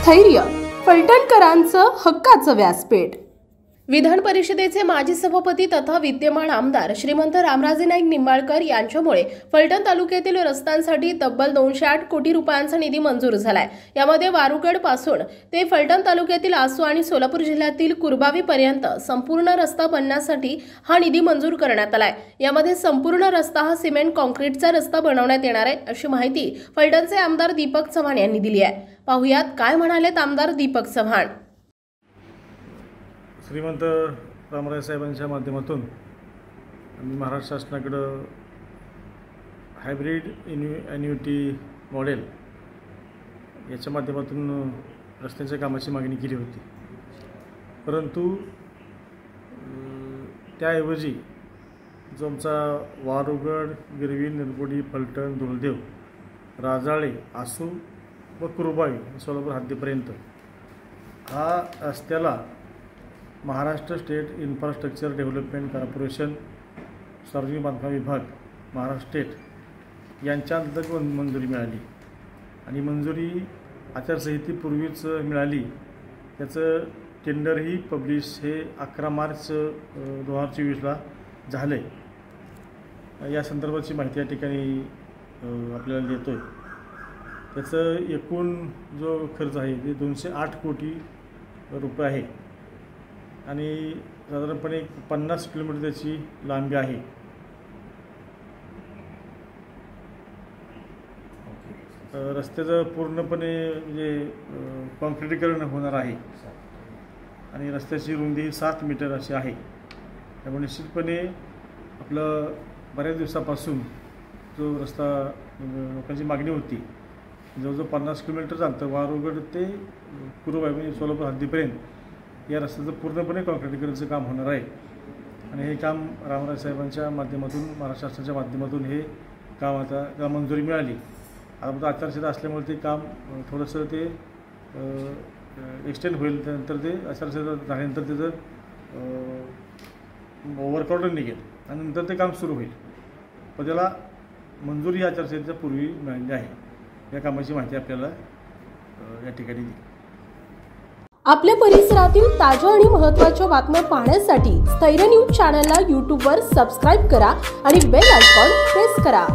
स्थैर्य, फलटणकरांचं हक्काचं व्यासपीठ। विधान परिषदेचे माजी सभापती तथा विद्यमान आमदार श्रीमंत रामराजे नाईक निंबाळकर यांच्यामुळे फलटण तालुक्यातील रस्त्यांसाठी तब्बल 208 कोटी रुपयांचा निधी मंजूर झालाय। यामध्ये वारुगड पासून ते फलटण तालुक्यातील आसू आणि सोलापूर जिल्ह्यातील कुरबावी पर्यंत संपूर्ण रस्ता बनण्यासाठी हा निधी मंजूर करण्यात आलाय। यामध्ये संपूर्ण रस्ता हा सिमेंट कॉन्क्रीटचा रस्ता बनवण्यात येणार आहे, अशी माहिती फलटणचे आमदार दीपक चव्हाण यांनी दिली आहे। पाहुयात काय म्हणालेत आमदार दीपक चव्हाण। श्रीमंत रामराजे साहेबांच्या माध्यमातून आम्ही महाराष्ट्र शासनाकडे हायब्रिड ॲन्युइटी मॉडेल याच्या माध्यमातून रस्त्याच्या कामाची मागणी केली होती, परंतु त्याऐवजी जो आमचा वारुगड, गिरवी, निरगुडी, फलटण, धुळदेव, राजाळे, आसू व कुरबावी सोलापूर हद्दीपर्यंत हा रस्त्याला Maharashtra state infrastructure development corporation, सार्वजनिक बांधकाम विभाग, महाराष्ट्र स्टेट यांच्या अंतर्गत मंजुरी मिळाली आणि मंजुरी आचारसंहितेपूर्वीच मिळाली। त्याचं टेंडरही पब्लिश हे 11 मार्च 2024ला झाले। या संदर्भाची माहिती या ठिकाणी आपल्याला देतो आहे। त्याचं एकूण जो खर्च आहे ते 208 कोटी रुपये आहे आणि साधारणपणे 50 किलोमीटर त्याची लांबी आहे। रस्त्याचं पूर्णपणे म्हणजे कॉन्क्रीटीकरण होणार आहे आणि रस्त्याची रुंदी 7 मीटर अशी आहे। त्यामुळे निश्चितपणे आपलं बऱ्याच दिवसापासून जो रस्ता लोकांची मागणी होती, जवळजवळ 50 किलोमीटरचं अंतर वारुगड ते कुरबावी म्हणजे सोलापूर हद्दीपर्यंत या रस्त्याचं पूर्णपणे कॉन्क्रीटीकरणचं काम होणार आहे आणि हे काम रामराजे साहेबांच्या माध्यमातून, महाराष्ट्र शासनाच्या माध्यमातून हे काम आता मंजुरी मिळाली। आता आचारसंहिता असल्यामुळे ते काम थोडंसं ते एक्सटेंड होईल। त्यानंतर ते आचारसंहिता झाल्यानंतर त्याचं वर्क ऑर्डर निघेल आणि नंतर ते काम सुरू होईल, पण त्याला मंजुरी आचारसंहितेच्या पूर्वी मिळाली आहे। या कामाची माहिती आपल्याला या ठिकाणी दिली। आपल्या परिसरातील ताज्या आणि महत्त्वाच्या बातम्या पाहण्यासाठी स्थैर्य न्यूज चॅनलला YouTube वर सबस्क्राइब करा आणि बेल आयकॉन प्रेस करा।